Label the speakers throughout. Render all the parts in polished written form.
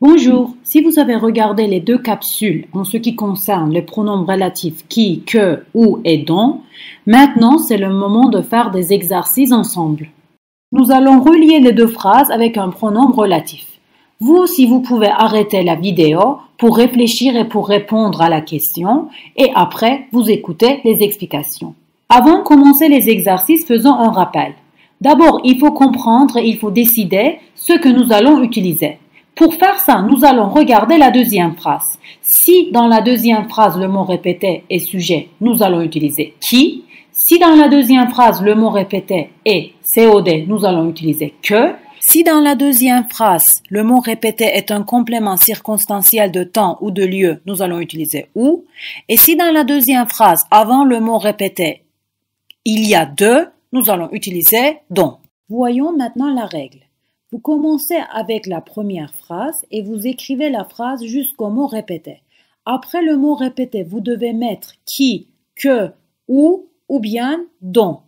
Speaker 1: Bonjour, si vous avez regardé les deux capsules en ce qui concerne les pronoms relatifs qui, que, où et dont, maintenant c'est le moment de faire des exercices ensemble. Nous allons relier les deux phrases avec un pronom relatif. Vous aussi vous pouvez arrêter la vidéo pour réfléchir et pour répondre à la question et après vous écoutez les explications. Avant de commencer les exercices, faisons un rappel. D'abord, il faut comprendre et il faut décider ce que nous allons utiliser. Pour faire ça, nous allons regarder la deuxième phrase. Si dans la deuxième phrase le mot répété est sujet, nous allons utiliser qui. Si dans la deuxième phrase le mot répété est COD, nous allons utiliser que. Si dans la deuxième phrase le mot répété est un complément circonstanciel de temps ou de lieu, nous allons utiliser où. Et si dans la deuxième phrase, avant le mot répété, il y a de, nous allons utiliser dont. Voyons maintenant la règle. Vous commencez avec la première phrase et vous écrivez la phrase jusqu'au mot répété. Après le mot répété, vous devez mettre qui, que, où ou bien dont.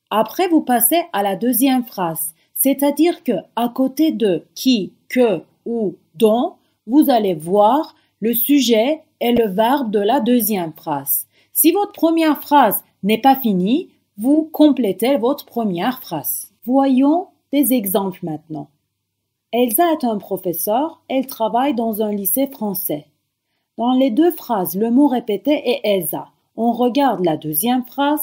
Speaker 1: Après, vous passez à la deuxième phrase, c'est-à-dire que à côté de qui, que, où, dont, vous allez voir le sujet et le verbe de la deuxième phrase. Si votre première phrase n'est pas finie, vous complétez votre première phrase. Voyons des exemples maintenant. Elsa est un professeur, elle travaille dans un lycée français. Dans les deux phrases, le mot répété est Elsa. On regarde la deuxième phrase,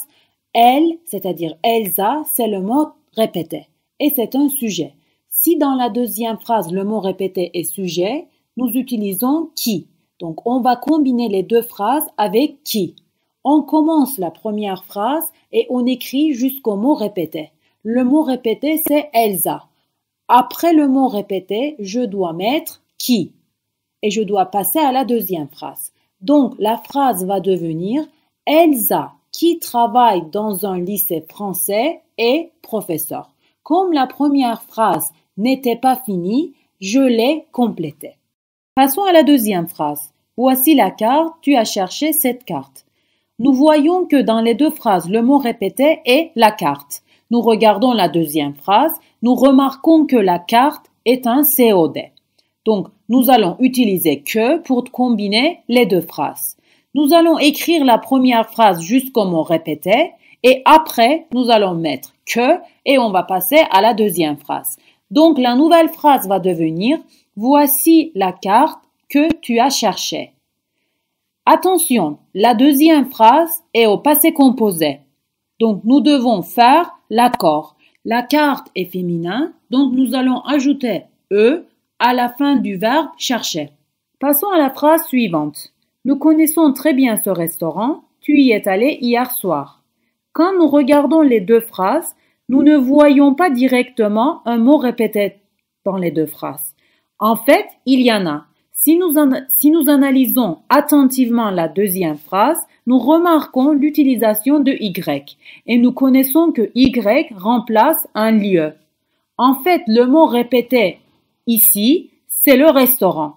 Speaker 1: elle, c'est-à-dire Elsa, c'est le mot répété et c'est un sujet. Si dans la deuxième phrase, le mot répété est sujet, nous utilisons qui. Donc, on va combiner les deux phrases avec qui. On commence la première phrase et on écrit jusqu'au mot répété. Le mot répété, c'est Elsa. Après le mot répété, je dois mettre qui et je dois passer à la deuxième phrase. Donc, la phrase va devenir Elsa qui travaille dans un lycée français est professeur. Comme la première phrase n'était pas finie, je l'ai complétée. Passons à la deuxième phrase. Voici la carte, tu as cherché cette carte. Nous voyons que dans les deux phrases, le mot répété est la carte. Nous regardons la deuxième phrase, nous remarquons que la carte est un COD. Donc, nous allons utiliser que pour combiner les deux phrases. Nous allons écrire la première phrase jusqu'au mot répété et après, nous allons mettre que et on va passer à la deuxième phrase. Donc, la nouvelle phrase va devenir « Voici la carte que tu as cherchée ». Attention, la deuxième phrase est au passé composé. Donc, nous devons faire l'accord. La carte est féminin, donc nous allons ajouter « e » à la fin du verbe « chercher ». Passons à la phrase suivante. Nous connaissons très bien ce restaurant, tu y es allé hier soir. Quand nous regardons les deux phrases, nous ne voyons pas directement un mot répété dans les deux phrases. En fait, il y en a. Si nous analysons attentivement la deuxième phrase, nous remarquons l'utilisation de Y et nous connaissons que Y remplace un lieu. En fait, le mot répété ici, c'est le restaurant.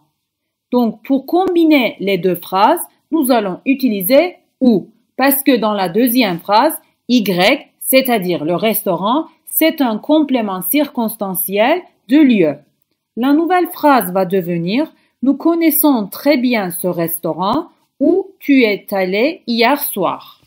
Speaker 1: Donc, pour combiner les deux phrases, nous allons utiliser où parce que dans la deuxième phrase, Y, c'est-à-dire le restaurant, c'est un complément circonstanciel de lieu. La nouvelle phrase va devenir nous connaissons très bien ce restaurant où tu es allé hier soir.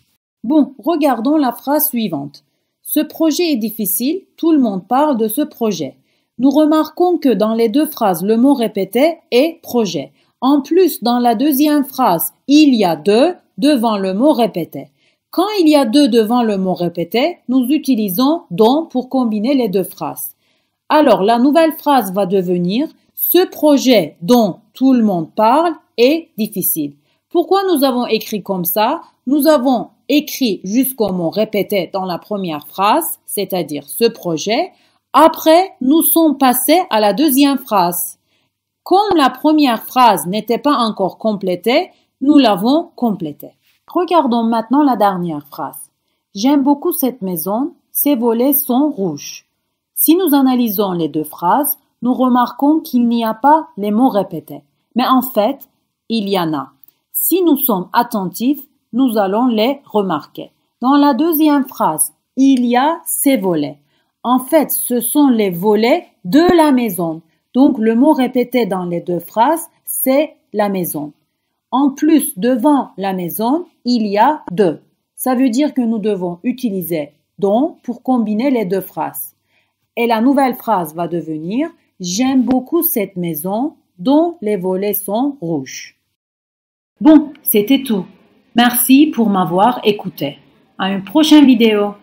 Speaker 1: Bon, regardons la phrase suivante. Ce projet est difficile, tout le monde parle de ce projet. Nous remarquons que dans les deux phrases, le mot répété est projet. En plus, dans la deuxième phrase, il y a de devant le mot répété. Quand il y a de devant le mot répété, nous utilisons dont pour combiner les deux phrases. Alors, la nouvelle phrase va devenir ce projet dont tout le monde parle est difficile. Pourquoi nous avons écrit comme ça? Nous avons écrit jusqu'au mot répété dans la première phrase, c'est-à-dire ce projet. Après, nous sommes passés à la deuxième phrase. Comme la première phrase n'était pas encore complétée, nous l'avons complétée. Regardons maintenant la dernière phrase. J'aime beaucoup cette maison, ses volets sont rouges. Si nous analysons les deux phrases, nous remarquons qu'il n'y a pas les mots répétés. Mais en fait, il y en a. Si nous sommes attentifs, nous allons les remarquer. Dans la deuxième phrase, il y a ces volets. En fait, ce sont les volets de la maison. Donc, le mot répété dans les deux phrases, c'est la maison. En plus, devant la maison, il y a de. Ça veut dire que nous devons utiliser dont pour combiner les deux phrases. Et la nouvelle phrase va devenir « J'aime beaucoup cette maison dont les volets sont rouges ». Bon, c'était tout. Merci pour m'avoir écouté. À une prochaine vidéo.